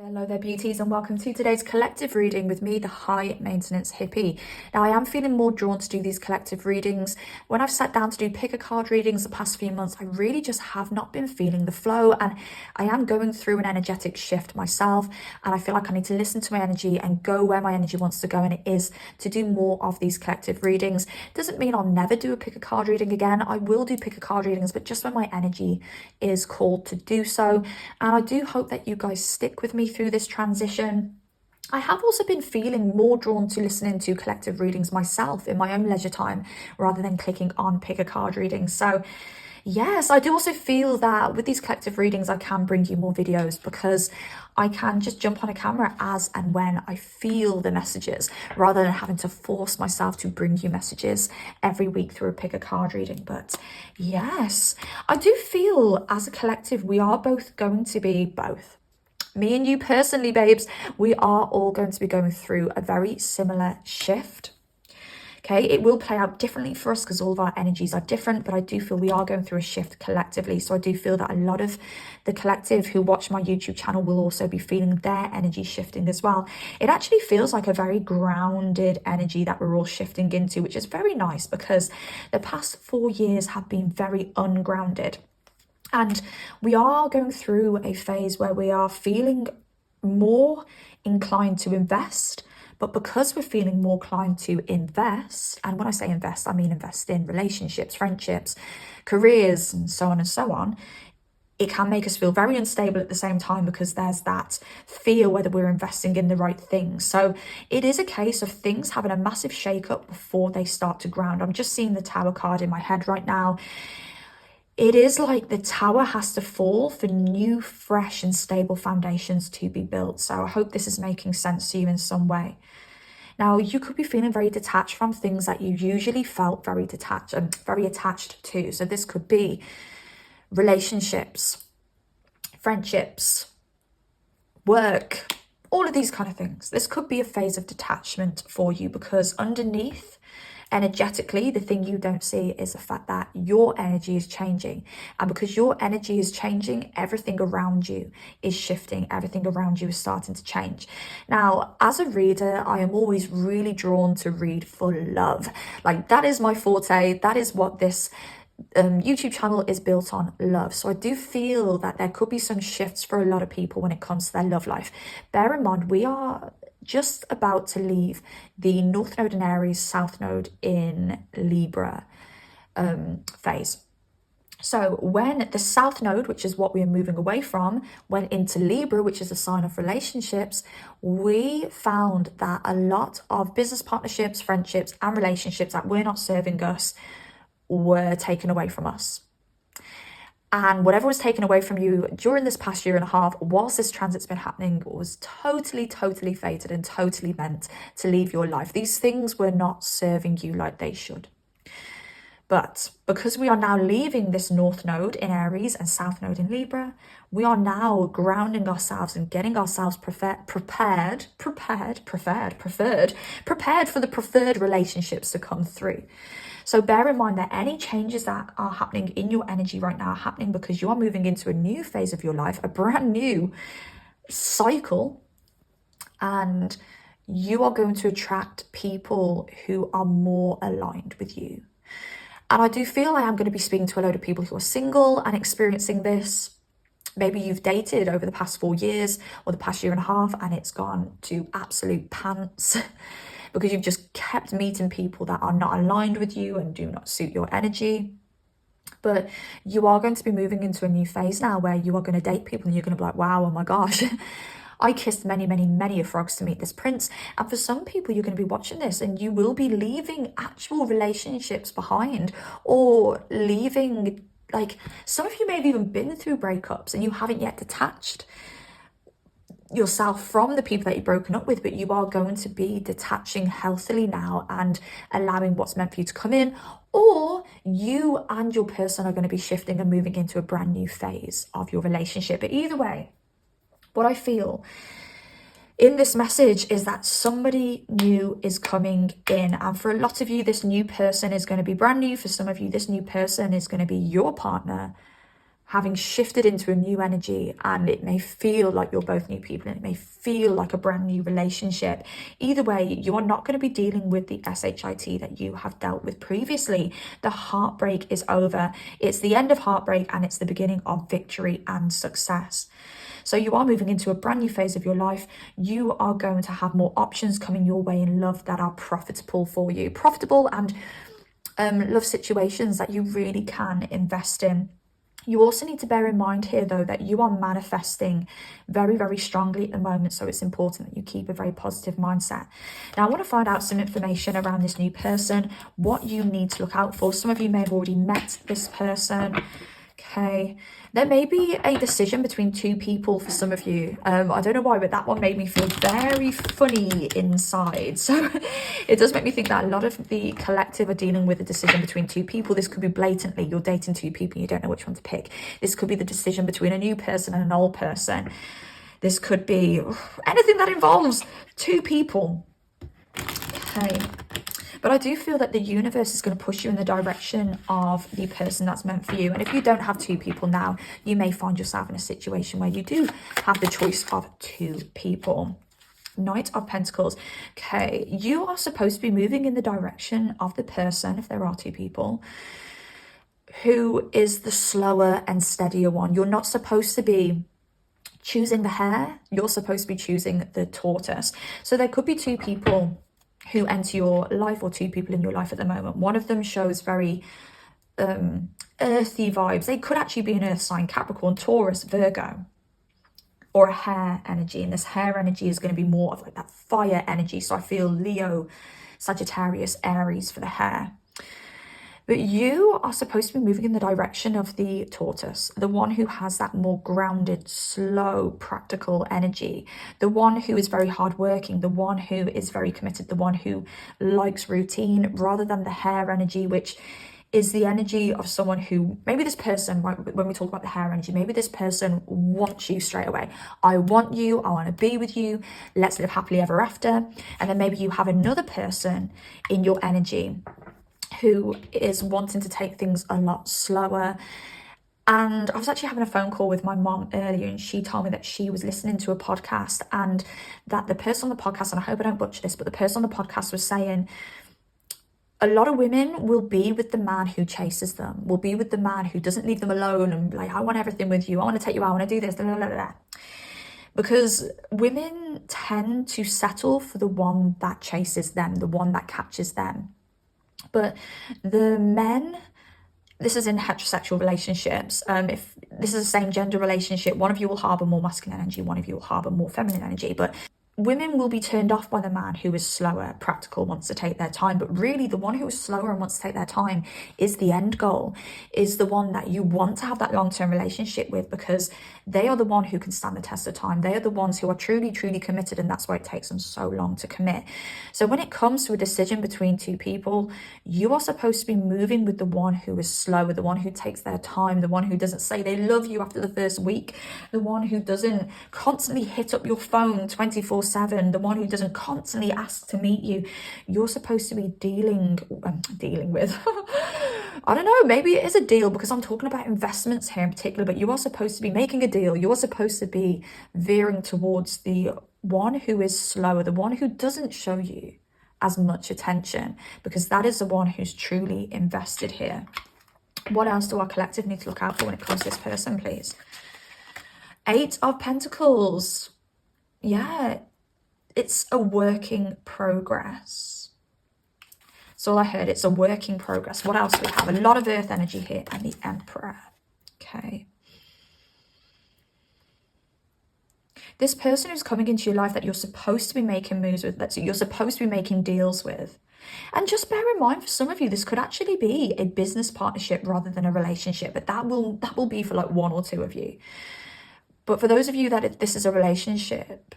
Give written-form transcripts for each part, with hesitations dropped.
Hello there beauties, and welcome to today's collective reading with me, the high maintenance hippie. Now I am feeling more drawn to do these collective readings. When I've sat down to do pick a card readings the past few months, I really just have not been feeling the flow, and I am going through an energetic shift myself, and I feel like I need to listen to my energy and go where my energy wants to go, and it is to do more of these collective readings. Doesn't mean I'll never do a pick a card reading again. I will do pick a card readings, but just when my energy is called to do so. And I do hope that you guys stick with me through this transition. I have also been feeling more drawn to listening to collective readings myself in my own leisure time rather than clicking on pick a card readings. So yes, I do also feel that with these collective readings I can bring you more videos because I can just jump on a camera as and when I feel the messages rather than having to force myself to bring you messages every week through a pick a card reading. But yes, I do feel as a collective we are both going to be me and you personally, babes, we are all going to be going through a very similar shift. Okay, it will play out differently for us because all of our energies are different, but I do feel we are going through a shift collectively. So I do feel that a lot of the collective who watch my YouTube channel will also be feeling their energy shifting as well. It actually feels like a very grounded energy that we're all shifting into, which is very nice because the past 4 years have been very ungrounded. And we are going through a phase where we are feeling more inclined to invest. But because we're feeling more inclined to invest, and when I say invest, I mean invest in relationships, friendships, careers, and so on and so on, it can make us feel very unstable at the same time because there's that fear whether we're investing in the right things. So it is a case of things having a massive shake-up before they start to ground. I'm just seeing the Tower card in my head right now. It is like the tower has to fall for new, fresh and stable foundations to be built. So I hope this is making sense to you in some way. Now, you could be feeling very detached from things that you usually felt very detached and very attached to. So this could be relationships, friendships, work, all of these kind of things. This could be a phase of detachment for you because underneath, energetically, the thing you don't see is the fact that your energy is changing. And because your energy is changing, everything around you is shifting. Everything around you is starting to change. Now, as a reader, I am always really drawn to read for love. Like, that is my forte. That is what this YouTube channel is built on, love. So I do feel that there could be some shifts for a lot of people when it comes to their love life. Bear in mind, we are just about to leave the North Node in Aries, South Node in Libra phase. So when the South Node, which is what we are moving away from, went into Libra, which is a sign of relationships, we found that a lot of business partnerships, friendships and relationships that were not serving us were taken away from us. And whatever was taken away from you during this past year and a half, whilst this transit's been happening, was totally fated and totally meant to leave your life. These things were not serving you like they should. But because we are now leaving this North Node in Aries and South Node in Libra, we are now grounding ourselves and getting ourselves prepared for the preferred relationships to come through. So bear in mind that any changes that are happening in your energy right now are happening because you are moving into a new phase of your life, a brand new cycle, and you are going to attract people who are more aligned with you. And I do feel I am going to be speaking to a load of people who are single and experiencing this. Maybe you've dated over the past 4 years or the past year and a half and it's gone to absolute pants because you've just kept meeting people that are not aligned with you and do not suit your energy. But you are going to be moving into a new phase now where you are going to date people and you're going to be like, wow, oh my gosh, I kissed many frogs to meet this prince. And for some people, you're going to be watching this and you will be leaving actual relationships behind, or leaving, like, some of you may have even been through breakups and you haven't yet detached yourself from the people that you've broken up with, but you are going to be detaching healthily now and allowing what's meant for you to come in, or you and your person are going to be shifting and moving into a brand new phase of your relationship. But either way, what I feel in this message is that somebody new is coming in, and for a lot of you this new person is going to be brand new. For some of you this new person is going to be your partner, having shifted into a new energy, and it may feel like you're both new people and it may feel like a brand new relationship. Either way, you are not going to be dealing with the SHIT that you have dealt with previously. The heartbreak is over. It's the end of heartbreak and it's the beginning of victory and success. So you are moving into a brand new phase of your life. You are going to have more options coming your way in love that are profitable for you. Profitable and love situations that you really can invest in. You also need to bear in mind here, though, that you are manifesting very, very strongly at the moment. So it's important that you keep a very positive mindset. Now, I want to find out some information around this new person, what you need to look out for. Some of you may have already met this person. Okay, there may be a decision between two people for some of you. I don't know why, but that one made me feel very funny inside. So it does make me think that a lot of the collective are dealing with a decision between two people. This could be blatantly, you're dating two people, you don't know which one to pick. This could be the decision between a new person and an old person. This could be anything that involves two people. Okay. But I do feel that the universe is going to push you in the direction of the person that's meant for you. And if you don't have two people now, you may find yourself in a situation where you do have the choice of two people. Knight of Pentacles. Okay, you are supposed to be moving in the direction of the person, if there are two people, who is the slower and steadier one. You're not supposed to be choosing the hare. You're supposed to be choosing the tortoise. So there could be two people who enter your life, or two people in your life at the moment. One of them shows very earthy vibes. They could actually be an earth sign, Capricorn, Taurus, Virgo, or a hare energy. And this hare energy is going to be more of like that fire energy. So I feel Leo, Sagittarius, Aries for the hare. But you are supposed to be moving in the direction of the tortoise, the one who has that more grounded, slow, practical energy, the one who is very hardworking, the one who is very committed, the one who likes routine, rather than the hare energy, which is the energy of someone who, maybe this person, when we talk about the hare energy, maybe this person wants you straight away. I want you, I want to be with you, let's live happily ever after. And then maybe you have another person in your energy who is wanting to take things a lot slower. And I was actually having a phone call with my mom earlier, and she told me that she was listening to a podcast, and that the person on the podcast, and I hope I don't butcher this, but the person on the podcast was saying a lot of women will be with the man who chases them, will be with the man who doesn't leave them alone and like, I want everything with you, I want to take you out, I want to do this, blah, blah, blah, blah. Because women tend to settle for the one that chases them, the one that catches them. But the men, this is in heterosexual relationships, if this is a same gender relationship, one of you will harbour more masculine energy, one of you will harbour more feminine energy. But women will be turned off by the man who is slower, practical, wants to take their time. But really, the one who is slower and wants to take their time is the end goal, is the one that you want to have that long-term relationship with, because they are the one who can stand the test of time. They are the ones who are truly, truly committed, and that's why it takes them so long to commit. So when it comes to a decision between two people, you are supposed to be moving with the one who is slower, the one who takes their time, the one who doesn't say they love you after the first week, the one who doesn't constantly hit up your phone 24/7, the one who doesn't constantly ask to meet you. You're supposed to be dealing with I don't know, maybe it is a deal, because I'm talking about investments here in particular, but you are supposed to be making a deal. You are supposed to be veering towards the one who is slower, the one who doesn't show you as much attention, because that is the one who's truly invested here. What else do our collective need to look out for when it comes to this person, please? 8 of Pentacles. Yeah, it's a working progress. So I heard it's a working progress. What else do we have? A lot of earth energy here, and the Emperor. Okay. This person who's coming into your life that you're supposed to be making moves with, that you're supposed to be making deals with. And just bear in mind, for some of you, this could actually be a business partnership rather than a relationship, but that will be for like 1 or 2 of you. But for those of you that this is a relationship,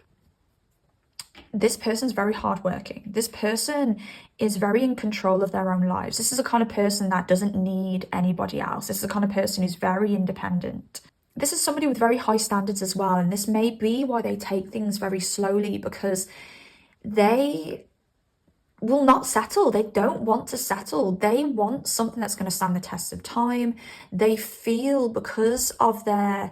this person's very hardworking. This person is very in control of their own lives. This is the kind of person that doesn't need anybody else. This is the kind of person who's very independent. This is somebody with very high standards as well. And this may be why they take things very slowly, because they will not settle. They don't want to settle. They want something that's going to stand the test of time. They feel, because of their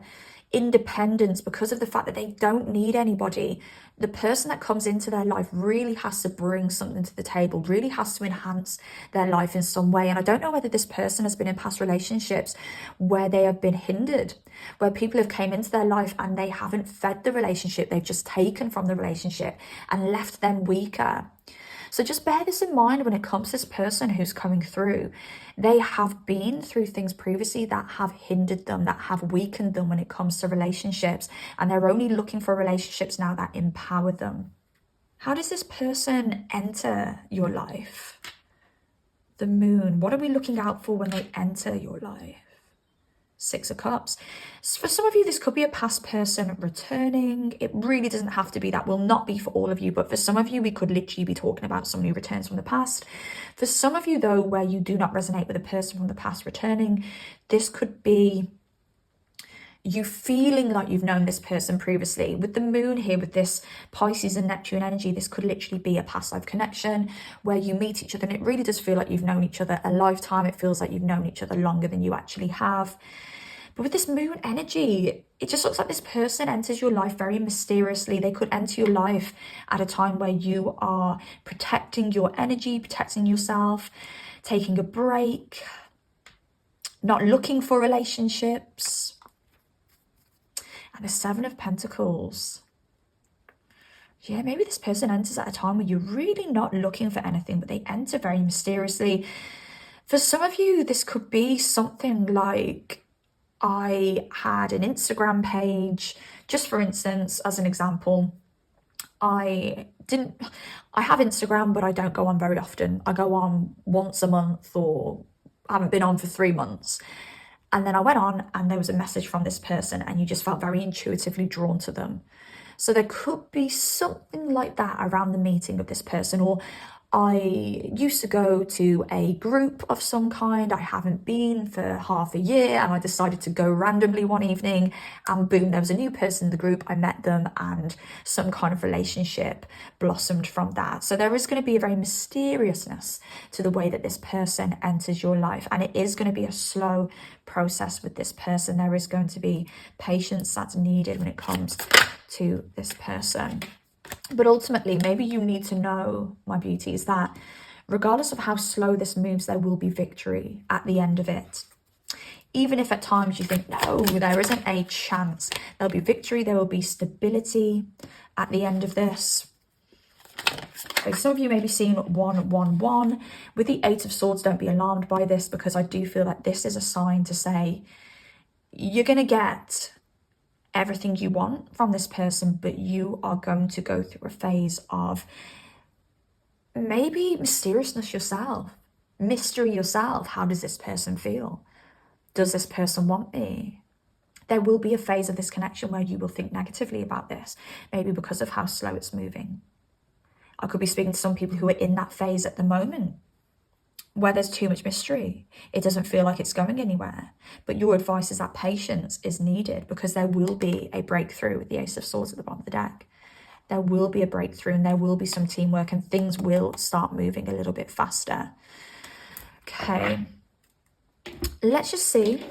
independence, because of the fact that they don't need anybody, the person that comes into their life really has to bring something to the table, really has to enhance their life in some way. And I don't know whether this person has been in past relationships where they have been hindered, where people have came into their life and they haven't fed the relationship, they've just taken from the relationship and left them weaker. So just bear this in mind when it comes to this person who's coming through. They have been through things previously that have hindered them, that have weakened them when it comes to relationships. And they're only looking for relationships now that empower them. How does this person enter your life? The moon. What are we looking out for when they enter your life? Six of Cups. For some of you, this could be a past person returning. It really doesn't have to be. That will not be for all of you, but for some of you, we could literally be talking about someone who returns from the past. For some of you, though, where you do not resonate with a person from the past returning, this could be you feeling like you've known this person previously. With the moon here, with this Pisces and Neptune energy, this could literally be a past life connection where you meet each other and it really does feel like you've known each other a lifetime. It feels like you've known each other longer than you actually have. But with this moon energy, it just looks like this person enters your life very mysteriously. They could enter your life at a time where you are protecting your energy, protecting yourself, taking a break, not looking for relationships. And the Seven of Pentacles. Yeah, maybe this person enters at a time where you're really not looking for anything, but they enter very mysteriously. For some of you, this could be something like, I had an Instagram page, just for instance, as an example. I have Instagram, but I don't go on very often. I go on once a month, or I haven't been on for 3 months. And then I went on and there was a message from this person and you just felt very intuitively drawn to them. So there could be something like that around the meeting of this person. Or I used to go to a group of some kind. I haven't been for half a year and I decided to go randomly one evening and boom, there was a new person in the group. I met them and some kind of relationship blossomed from that. So there is going to be a very mysteriousness to the way that this person enters your life, and it is going to be a slow process with this person. There is going to be patience that's needed when it comes to this person. But ultimately, maybe you need to know, my beauties, that regardless of how slow this moves, there will be victory at the end of it. Even if at times you think, no, there isn't a chance, there'll be victory, there will be stability at the end of this. Okay, some of you may be seeing 111. With the Eight of Swords, don't be alarmed by this, because I do feel that this is a sign to say you're going to get everything you want from this person, but you are going to go through a phase of maybe mysteriousness yourself, mystery yourself. How does this person feel? Does this person want me? There will be a phase of this connection where you will think negatively about this, maybe because of how slow it's moving. I could be speaking to some people who are in that phase at the moment, where there's too much mystery. It doesn't feel like it's going anywhere. But your advice is that patience is needed, because there will be a breakthrough with the Ace of Swords at the bottom of the deck. There will be a breakthrough and there will be some teamwork and things will start moving a little bit faster. Okay. Let's just see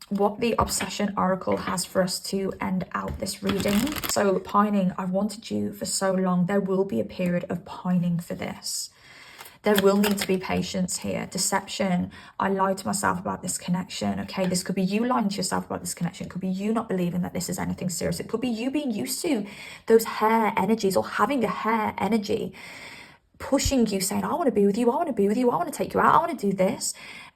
what the Obsession Oracle has for us to end out this reading. So pining, I've wanted you for so long. There will be a period of pining for this. There will need to be patience here. Deception. I lied to myself about this connection. Okay, this could be you lying to yourself about this connection. It could be you not believing that this is anything serious. It could be you being used to those hare energies, or having a hare energy pushing you, saying, I want to be with you, I want to be with you, I want to take you out, I want to do this.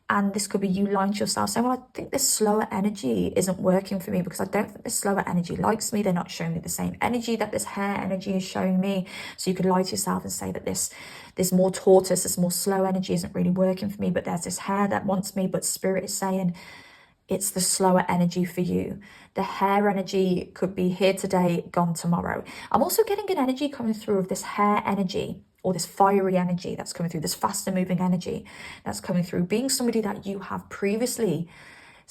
And this could be you lying to yourself, saying, well, I think this slower energy isn't working for me, because I don't think this slower energy likes me. They're not showing me the same energy that this hare energy is showing me. So you could lie to yourself and say that this more tortoise, this more slow energy isn't really working for me, but there's this hare that wants me, but spirit is saying it's the slower energy for you. The hare energy could be here today, gone tomorrow. I'm also getting an energy coming through of this hare energy, or this fiery energy that's coming through, this faster moving energy that's coming through, being somebody that you have previously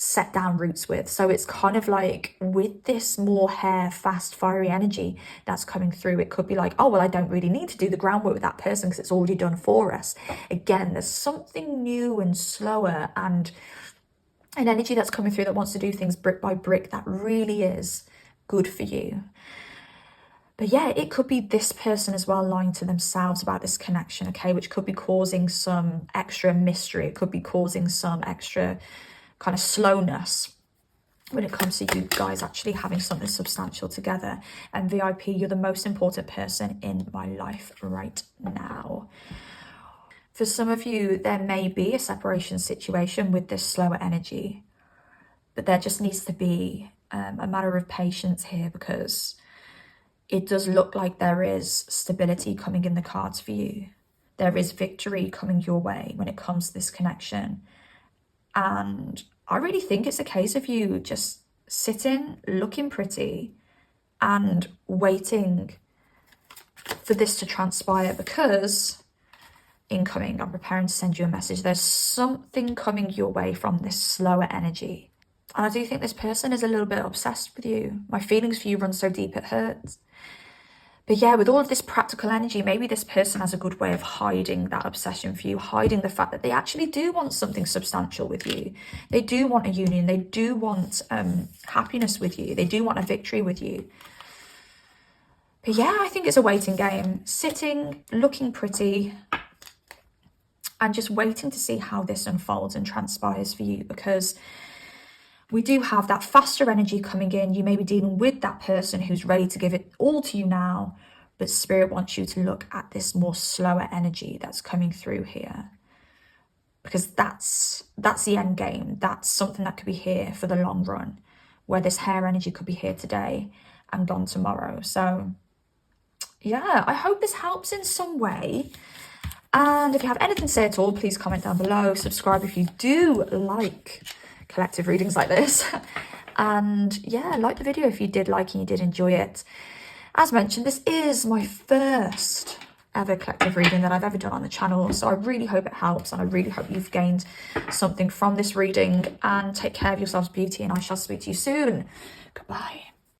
set down roots with. So it's kind of like with this more hare, fast, fiery energy that's coming through, it could be like, oh, well, I don't really need to do the groundwork with that person because it's already done for us. Again, there's something new and slower and an energy that's coming through that wants to do things brick by brick that really is good for you. But yeah, it could be this person as well lying to themselves about this connection, okay, which could be causing some extra mystery. It could be causing some extra kind of slowness when it comes to you guys actually having something substantial together. And VIP, you're the most important person in my life right now. For some of you, there may be a separation situation with this slower energy, but there just needs to be a matter of patience here, because it does look like there is stability coming in the cards for you. There is victory coming your way when it comes to this connection. And I really think it's a case of you just sitting, looking pretty, and waiting for this to transpire, because incoming, I'm preparing to send you a message. There's something coming your way from this slower energy. And I do think this person is a little bit obsessed with you. My feelings for you run so deep it hurts. But yeah, with all of this practical energy, maybe this person has a good way of hiding that obsession for you, hiding the fact that they actually do want something substantial with you. They do want a union. They do want happiness with you. They do want a victory with you. But yeah, I think it's a waiting game. Sitting, looking pretty, and just waiting to see how this unfolds and transpires for you, because we do have that faster energy coming in. You may be dealing with that person who's ready to give it all to you now, but Spirit wants you to look at this more slower energy that's coming through here, because that's the end game. That's something that could be here for the long run, where this hare energy could be here today and gone tomorrow. So yeah, I hope this helps in some way. And if you have anything to say at all, please comment down below. Subscribe if you do like collective readings like this. And yeah, like the video if you did like and you did enjoy it. As mentioned, this is my first ever collective reading that I've ever done on the channel, so I really hope it helps, and I really hope you've gained something from this reading. And take care of yourselves, beauty, and I shall speak to you soon. Goodbye.